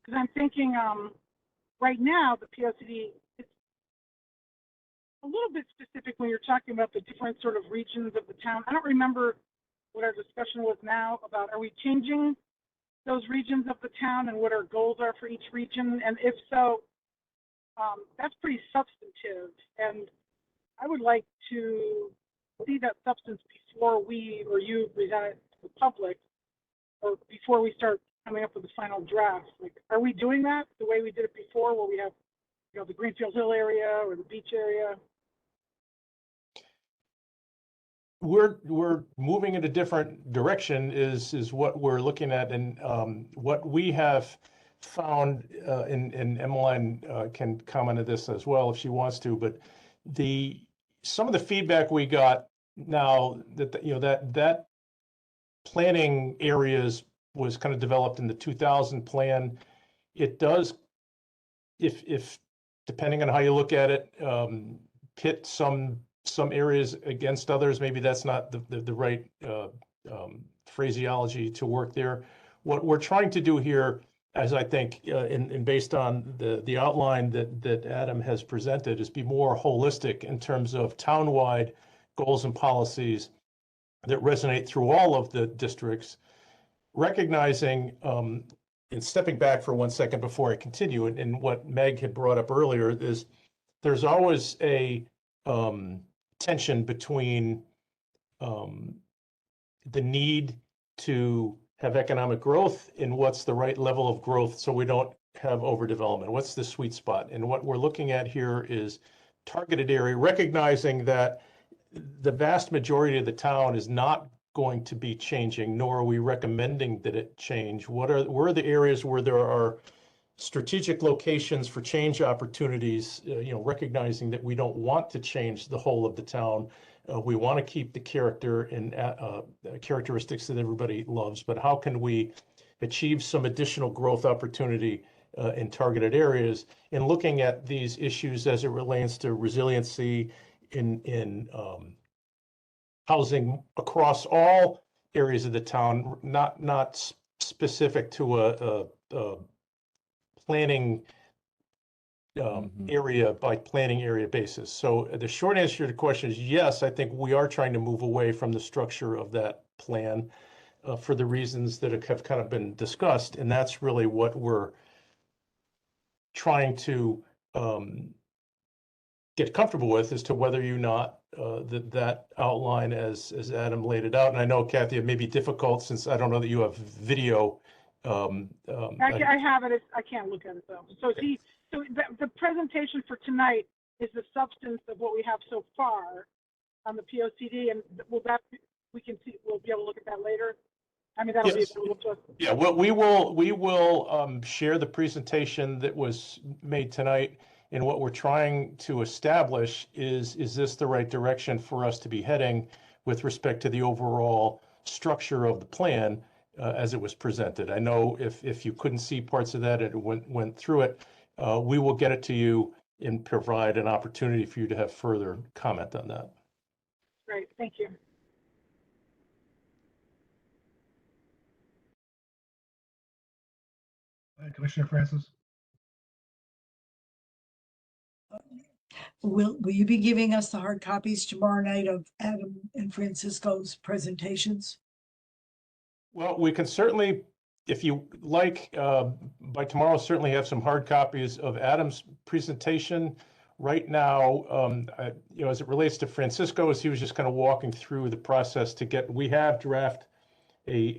Because I'm thinking, right now, the POCD, it's a little bit specific when you're talking about the different sort of regions of the town. I don't remember what our discussion was now about, are we changing those regions of the town and what our goals are for each region? And if so, that's pretty substantive. And I would like to see that substance before we or you present it to the public, or before we start coming up with the final draft. Like, are we doing that the way we did it before, where we have, you know, the Greenfield Hill area or the beach area? We're moving in a different direction is what we're looking at, and what we have found, and Emmeline can comment on this as well if she wants to, but some of the feedback we got now that that planning areas was kind of developed in the 2000 plan. It does, if depending on how you look at it, pit some areas against others. Maybe that's not the right phraseology to work there. What we're trying to do here, as I think, and based on the outline that Adam has presented, is be more holistic in terms of townwide goals and policies that resonate through all of the districts, recognizing, and stepping back for 1 second before I continue, and what Meg had brought up earlier is there's always a tension between the need to have economic growth and what's the right level of growth so we don't have overdevelopment. What's the sweet spot? And what we're looking at here is targeted area, recognizing that the vast majority of the town is not going to be changing, nor are we recommending that it change. Where are the areas where there are strategic locations for change opportunities, recognizing that we don't want to change the whole of the town. We want to keep the character and characteristics that everybody loves, but how can we achieve some additional growth opportunity in targeted areas? And looking at these issues as it relates to resiliency in housing across all areas of the town, not specific to a planning area by planning area basis. So the short answer to the question is yes, I think we are trying to move away from the structure of that plan for the reasons that have kind of been discussed. And that's really what we're trying to get comfortable with as to whether or not that outline as Adam laid it out. And I know, Kathy, it may be difficult since I don't know that you have video. I have it. I can't look at it though. So the presentation for tonight is the substance of what we have so far on the POCD, and we'll be able to look at that later. I mean, that'll Yes. be available to us. Yeah, well, we will share the presentation that was made tonight. And what we're trying to establish is this the right direction for us to be heading with respect to the overall structure of the plan as it was presented? I know if you couldn't see parts of that, it went through it. We will get it to you and provide an opportunity for you to have further comment on that. Great, thank you. Commissioner Francis? Will you be giving us the hard copies tomorrow night of Adam and Francisco's presentations? Well, we can certainly, if you like, by tomorrow, certainly have some hard copies of Adam's presentation. Right now, as it relates to Francisco's, he was just kind of walking through the process to get, we have an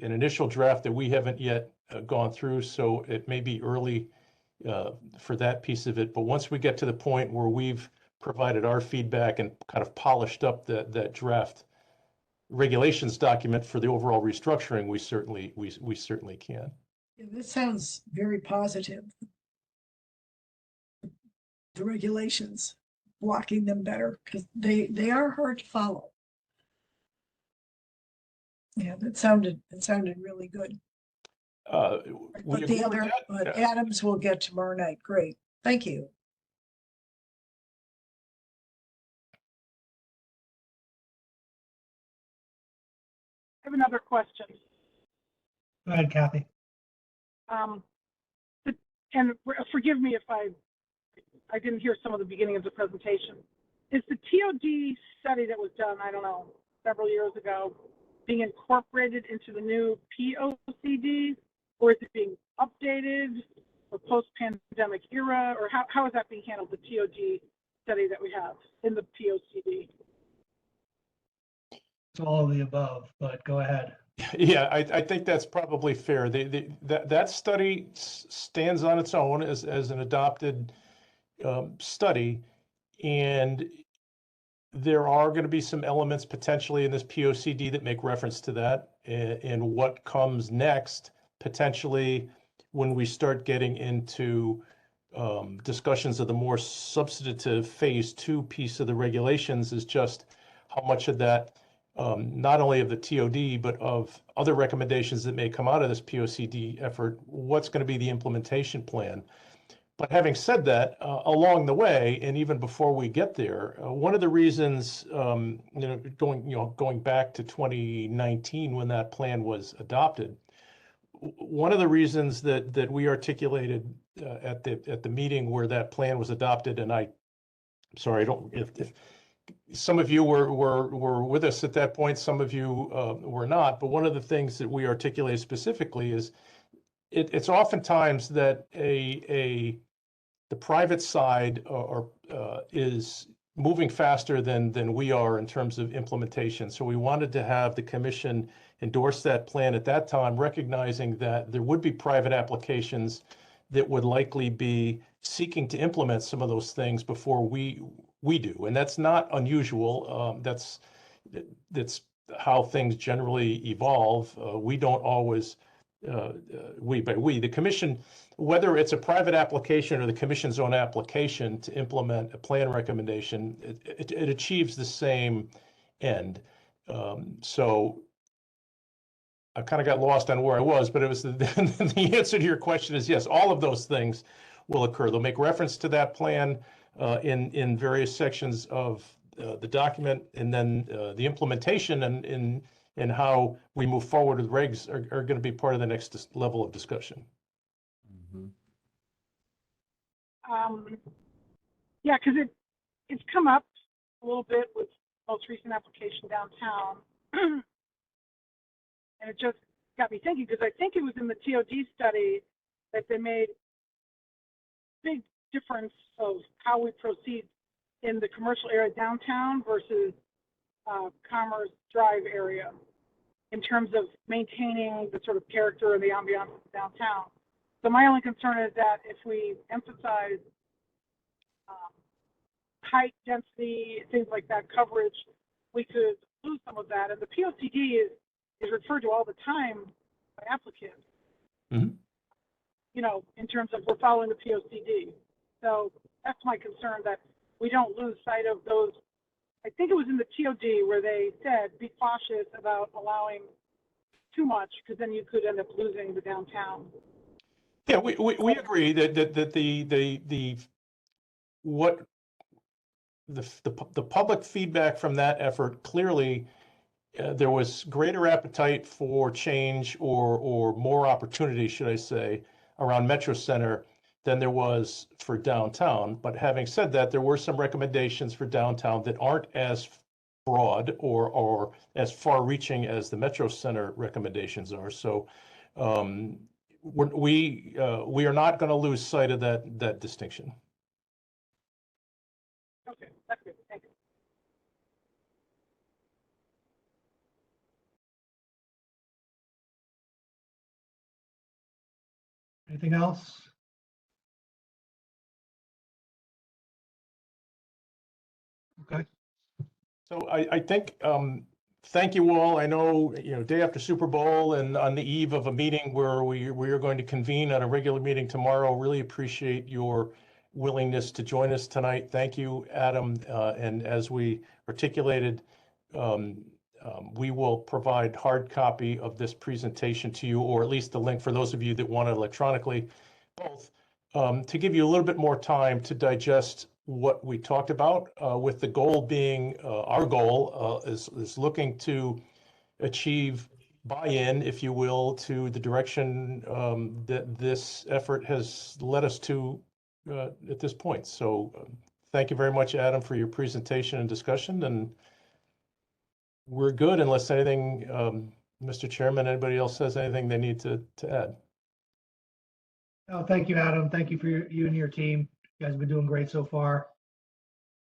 initial draft that we haven't yet gone through, so it may be early for that piece of it. But once we get to the point where we've provided our feedback and kind of polished up that draft regulations document for the overall restructuring, we certainly can. Yeah, this sounds very positive. The regulations, blocking them better, because they are hard to follow. Yeah, it sounded really good. We But agree the with other, that. but Adams will get tomorrow night. Great. Thank you. I have another question. Go ahead, Kathy. And forgive me if I didn't hear some of the beginning of the presentation. Is the TOD study that was done, I don't know, several years ago, being incorporated into the new POCD, or is it being updated for post-pandemic era, or how is that being handled, the TOD study that we have in the POCD? It's all of the above, but go ahead. Yeah, I think that's probably fair. That study stands on its own as an adopted study, and there are going to be some elements potentially in this POCD that make reference to that, and what comes next potentially when we start getting into discussions of the more substantive phase 2 piece of the regulations is just how much of that, not only of the TOD, but of other recommendations that may come out of this POCD effort, what's going to be the implementation plan. But having said that, along the way, and even before we get there, one of the reasons, going back to 2019 when that plan was adopted, one of the reasons that we articulated at the meeting where that plan was adopted, and I'm sorry, if some of you were with us at that point, some of you were not, but one of the things that we articulated specifically is it's oftentimes that the private side is moving faster than we are in terms of implementation. So we wanted to have the commission endorse that plan at that time, recognizing that there would be private applications that would likely be seeking to implement some of those things before we do. And that's not unusual. That's how things generally evolve. We don't always, the commission, whether it's a private application or the commission's own application to implement a plan recommendation, it achieves the same end. So I kind of got lost on where I was, but it was the answer to your question is yes, all of those things will occur. They'll make reference to that plan in various sections of the document, and then the implementation and how we move forward with regs are going to be part of the next level of discussion. Yeah, because it's come up a little bit with most recent application downtown. And it just got me thinking, because I think it was in the TOD study that they made big difference of how we proceed in the commercial area downtown versus Commerce Drive area in terms of maintaining the sort of character and the ambiance of downtown. So my only concern is that if we emphasize height, density, things like that, coverage, we could lose some of that. And the POCD is referred to all the time by applicants, in terms of we're following the POCD. So that's my concern, that we don't lose sight of those. I think it was in the TOD where they said, be cautious about allowing too much, because then you could end up losing the downtown. Yeah, we agree that the public feedback from that effort, clearly there was greater appetite for change or more opportunity, should I say, around Metro Center than there was for downtown. But having said that, there were some recommendations for downtown that aren't as broad or as far-reaching as the Metro Center recommendations are. So we are not going to lose sight of that distinction. Okay, that's good. Thank you. Anything else? Okay. So I think, thank you all. I know, day after Super Bowl and on the eve of a meeting where we are going to convene at a regular meeting tomorrow, really appreciate your willingness to join us tonight. Thank you, Adam. And as we articulated, we will provide hard copy of this presentation to you, or at least the link for those of you that want it electronically, both, to give you a little bit more time to digest what we talked about, with the goal being, our goal is looking to achieve buy-in, if you will, to the direction that this effort has led us to at this point. So thank you very much, Adam, for your presentation and discussion. And we're good unless anything, Mr. Chairman, anybody else has anything they need to add. Oh, thank you, Adam. Thank you for you and your team. You guys have been doing great so far.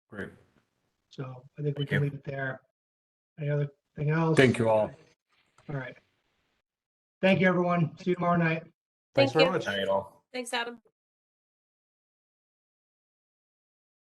Great. So I think we Thank can you. leave it there. Any other thing else? Thank you all. All right. Thank you, everyone. See you tomorrow night. Thanks Thank very you. much. Thanks, Adam.